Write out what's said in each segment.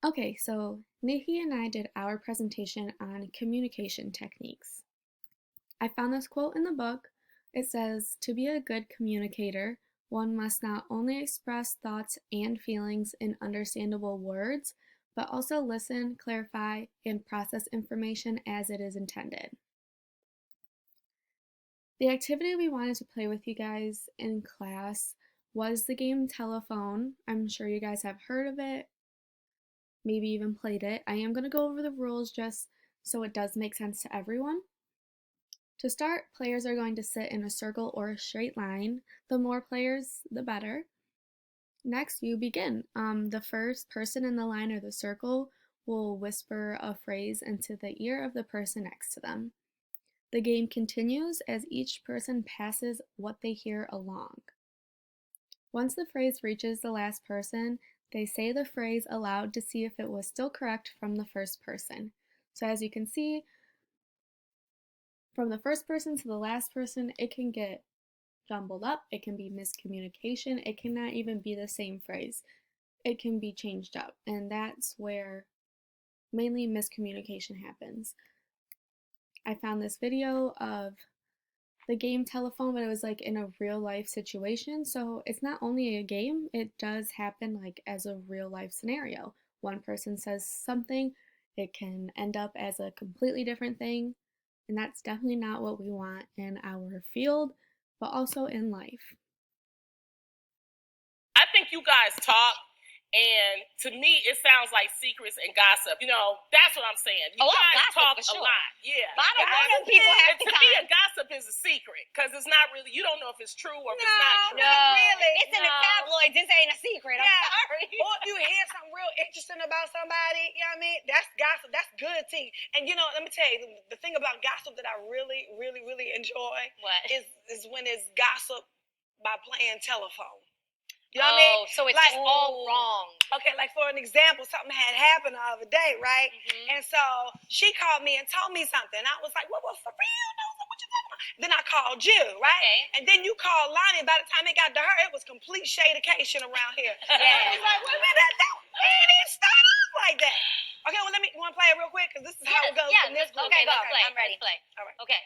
Okay, so Nikki and I did our presentation on communication techniques. I found this quote in the book. It says, "To be a good communicator, one must not only express thoughts and feelings in understandable words, but also listen, clarify, and process information as it is intended." The activity we wanted to play with you guys in class was the game Telephone. I'm sure you guys have heard of it, maybe even played it. I am going to go over the rules just so it does make sense to everyone. To start, players are going to sit in a circle or a straight line. The more players, the better. Next, you begin. The first person in the line or the circle will whisper a phrase into the ear of the person next to them. The game continues as each person passes what they hear along. Once the phrase reaches the last person, they say the phrase aloud to see if it was still correct from the first person. So as you can see, from the first person to the last person, it can get jumbled up, it can be miscommunication, it cannot even be the same phrase. It can be changed up, and that's where mainly miscommunication happens. I found this video of the game Telephone, but it was like in a real life situation. So it's not only a game, it does happen like as a real life scenario. One person says something, it can end up as a completely different thing, and that's definitely not what we want in our field, but also in life. I think you guys talk, and to me, it sounds like secrets and gossip. That's what I'm saying. You guys talk a lot. Yeah. But I don't know them people half the To me, a time. gossip is a secret because it's not really, you don't know if it's true or if it's not true. No, really. It's in the tabloids. This ain't a secret. I'm sorry. Or if you hear something real interesting about somebody, you know what I mean? That's gossip. That's good tea. And let me tell you, the thing about gossip that I really, really, really enjoy is when it's gossip by playing telephone. You know what I mean? So it's like, all wrong. Okay, like for an example, something had happened the other day, right? Mm-hmm. And so she called me and told me something. I was like, what, for real? No, what you talking about? Then I called you, right? Okay. And then you called Lonnie. By the time it got to her, it was complete shadecation around here. Yeah. I was like, wait a minute, we didn't start off like that. Okay, well, you want to play it real quick? Because this is how it goes. Yeah, let's okay, go. let's play. I'm ready. Let's play. All right. Okay.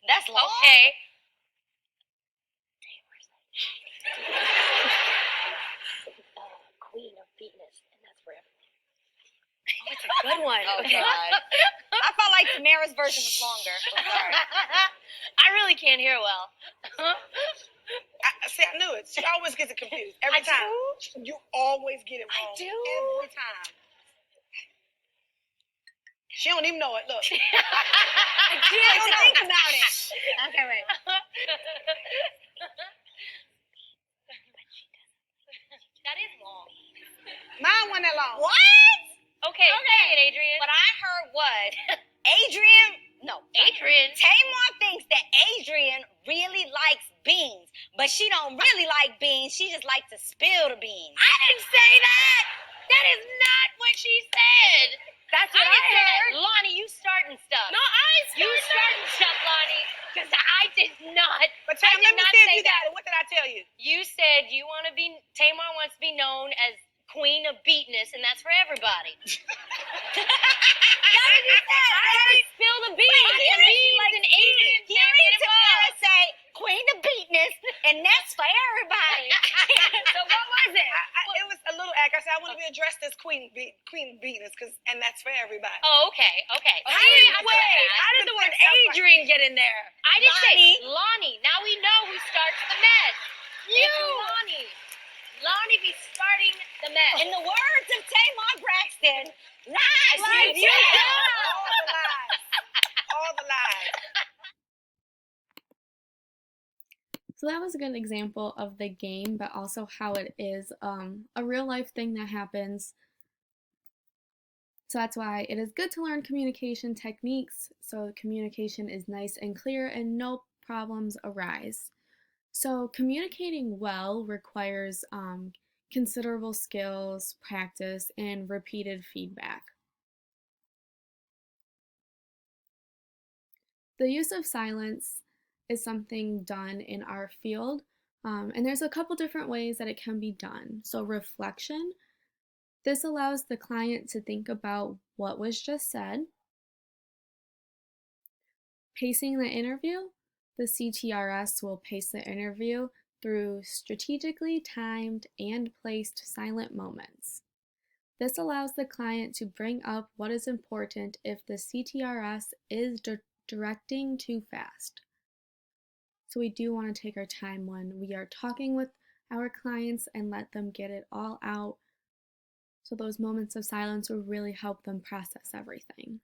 That's long. Okay. Queen of Venus, and that's forever. Oh, it's a good one. Oh, God. I felt like Tamara's version was longer. Sorry. I really can't hear well. See, I knew it. She always gets it confused. Every time. You always get it wrong. I do. Every time. She don't even know it. Look. I do. I don't think about it. Okay, wait. That is long. Mine wasn't that long. What? Okay, say it, Adrian. What I heard was Adrian. Tamar thinks that Adrian really likes beans, but she don't really like beans. She just likes to spill the beans. I didn't say that. That is not what she said. That's what I heard. Lonnie, you starting stuff. No, I ain't You starting stuff, Lonnie, because I did not. But Tam, let me see if you got it. What did I tell you? You said Tamar wants to be known as Queen of Beatness, and that's for everybody. That's what you said. I heard spill the beans. Beans and Adrian. Hear me Tamara say Queen of Beatness, and that's for everybody. So what was it? It was a little act. I said I want to be addressed as Queen Beatness, and that's for everybody. Oh, okay. How did the word Adrian get in there? I didn't say Lonnie. Now we know who starts the mess. It's Lonnie. Lonnie be starting the mess. In the words of Tamar Braxton, lies. Lies, Yeah. yeah. All the lies. So that was a good example of the game, but also how it is a real life thing that happens. So that's why it is good to learn communication techniques so communication is nice and clear and no problems arise. So communicating well requires considerable skills, practice, and repeated feedback. The use of silence is something done in our field. And there's a couple different ways that it can be done. So reflection, this allows the client to think about what was just said. Pacing the interview, the CTRS will pace the interview through strategically timed and placed silent moments. This allows the client to bring up what is important if the CTRS is directing too fast. So we do want to take our time when we are talking with our clients and let them get it all out. So those moments of silence will really help them process everything.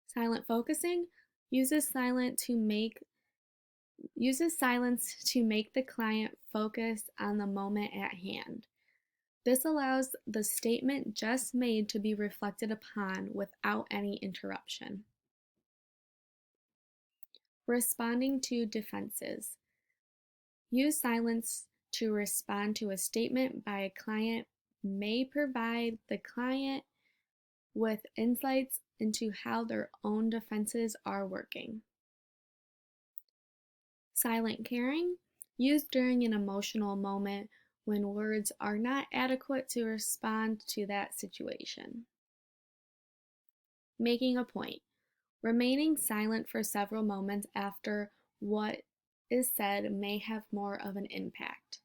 Silent focusing uses silence to make the client focus on the moment at hand. This allows the statement just made to be reflected upon without any interruption. Responding to defenses. Use silence to respond to a statement by a client may provide the client with insights into how their own defenses are working. Silent caring, used during an emotional moment when words are not adequate to respond to that situation. Making a point, remaining silent for several moments after what is said may have more of an impact.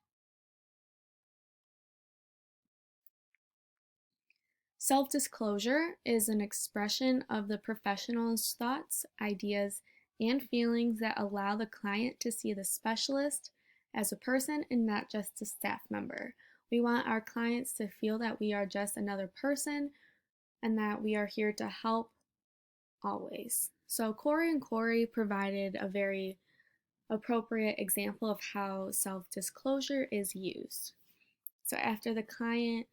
Self-disclosure is an expression of the professional's thoughts, ideas, and feelings that allow the client to see the specialist as a person and not just a staff member. We want our clients to feel that we are just another person and that we are here to help always. So Corey and Corey provided a very appropriate example of how self-disclosure is used. So after the client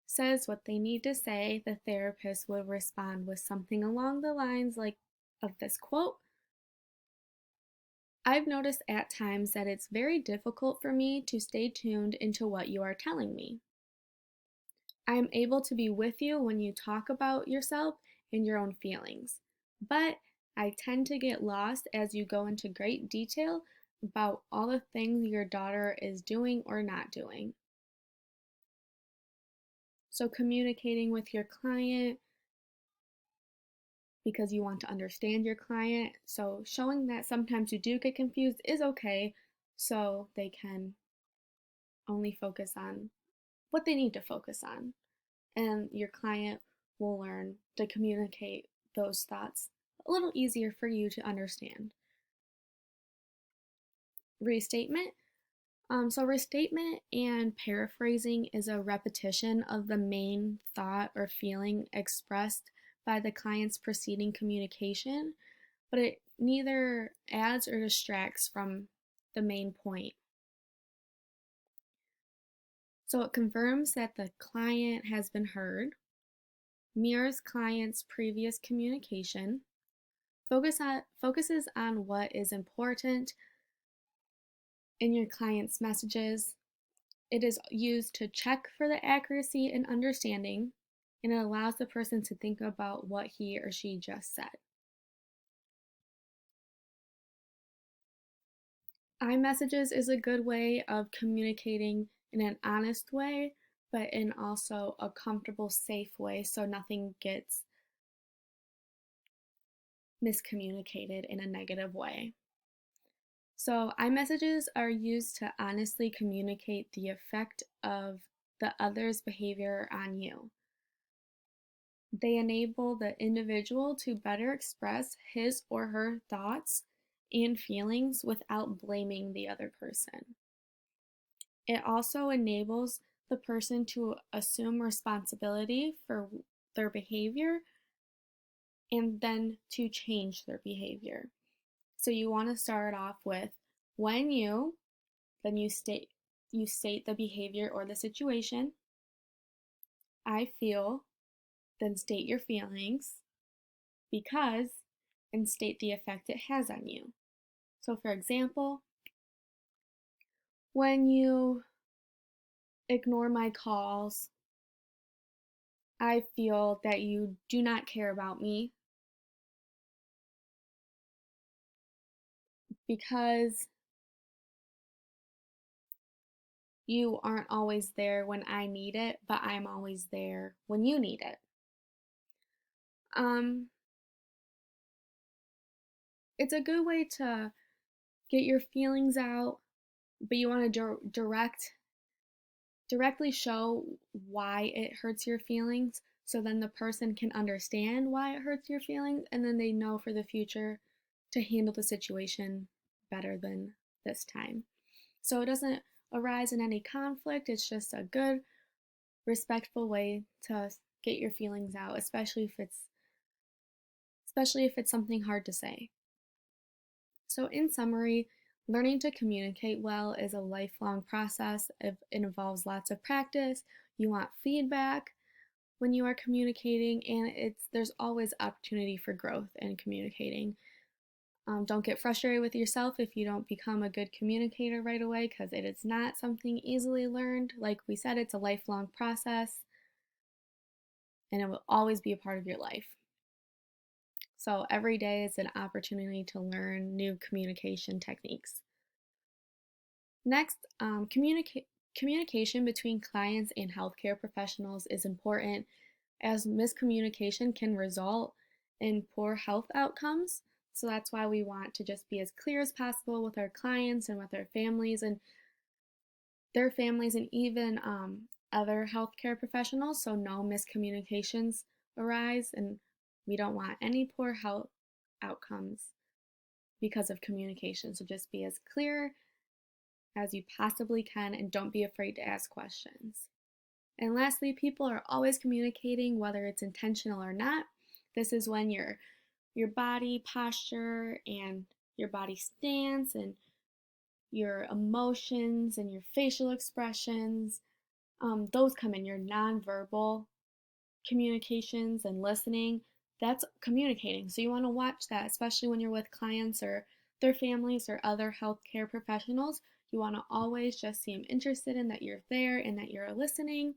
says what they need to say, the therapist will respond with something along the lines of this quote. I've noticed at times that it's very difficult for me to stay tuned into what you are telling me. I am able to be with you when you talk about yourself and your own feelings, but I tend to get lost as you go into great detail about all the things your daughter is doing or not doing. So communicating with your client because you want to understand your client. So showing that sometimes you do get confused is okay, so they can only focus on what they need to focus on. And your client will learn to communicate those thoughts a little easier for you to understand. Restatement. So restatement and paraphrasing is a repetition of the main thought or feeling expressed by the client's preceding communication, but it neither adds or distracts from the main point. So it confirms that the client has been heard, mirrors client's previous communication, focuses on what is important in your client's messages. It is used to check for the accuracy and understanding, and it allows the person to think about what he or she just said. iMessages is a good way of communicating in an honest way, but in also a comfortable, safe way so nothing gets miscommunicated in a negative way. So iMessages are used to honestly communicate the effect of the other's behavior on you. They enable the individual to better express his or her thoughts and feelings without blaming the other person. It also enables the person to assume responsibility for their behavior and then to change their behavior. So you want to start off with when you, then you state the behavior or the situation. I feel, then state your feelings, because, and state the effect it has on you. So for example, when you ignore my calls, I feel that you do not care about me because you aren't always there when I need it, but I'm always there when you need it. It's a good way to get your feelings out, but you want to directly show why it hurts your feelings, so then the person can understand why it hurts your feelings, and then they know for the future to handle the situation better than this time. So it doesn't arise in any conflict. It's just a good, respectful way to get your feelings out, especially if it's something hard to say. So in summary, learning to communicate well is a lifelong process. It involves lots of practice. You want feedback when you are communicating, and there's always opportunity for growth in communicating. Don't get frustrated with yourself if you don't become a good communicator right away, because it is not something easily learned. Like we said, it's a lifelong process, and it will always be a part of your life. So every day is an opportunity to learn new communication techniques. Next, communication between clients and healthcare professionals is important, as miscommunication can result in poor health outcomes. So that's why we want to just be as clear as possible with our clients and with their families and even other healthcare professionals, so no miscommunications arise, and we don't want any poor health outcomes because of communication. So just be as clear as you possibly can, and don't be afraid to ask questions. And lastly, people are always communicating, whether it's intentional or not. This is when your body posture and your body stance and your emotions and your facial expressions, those come in. Your nonverbal communications and listening, that's communicating. So you want to watch that, especially when you're with clients or their families or other healthcare professionals. You want to always just seem interested in that you're there and that you're listening,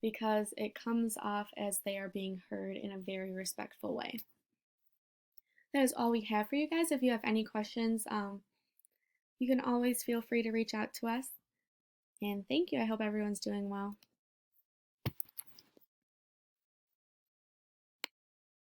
because it comes off as they are being heard in a very respectful way. That is all we have for you guys. If you have any questions, you can always feel free to reach out to us. And thank you. I hope everyone's doing well.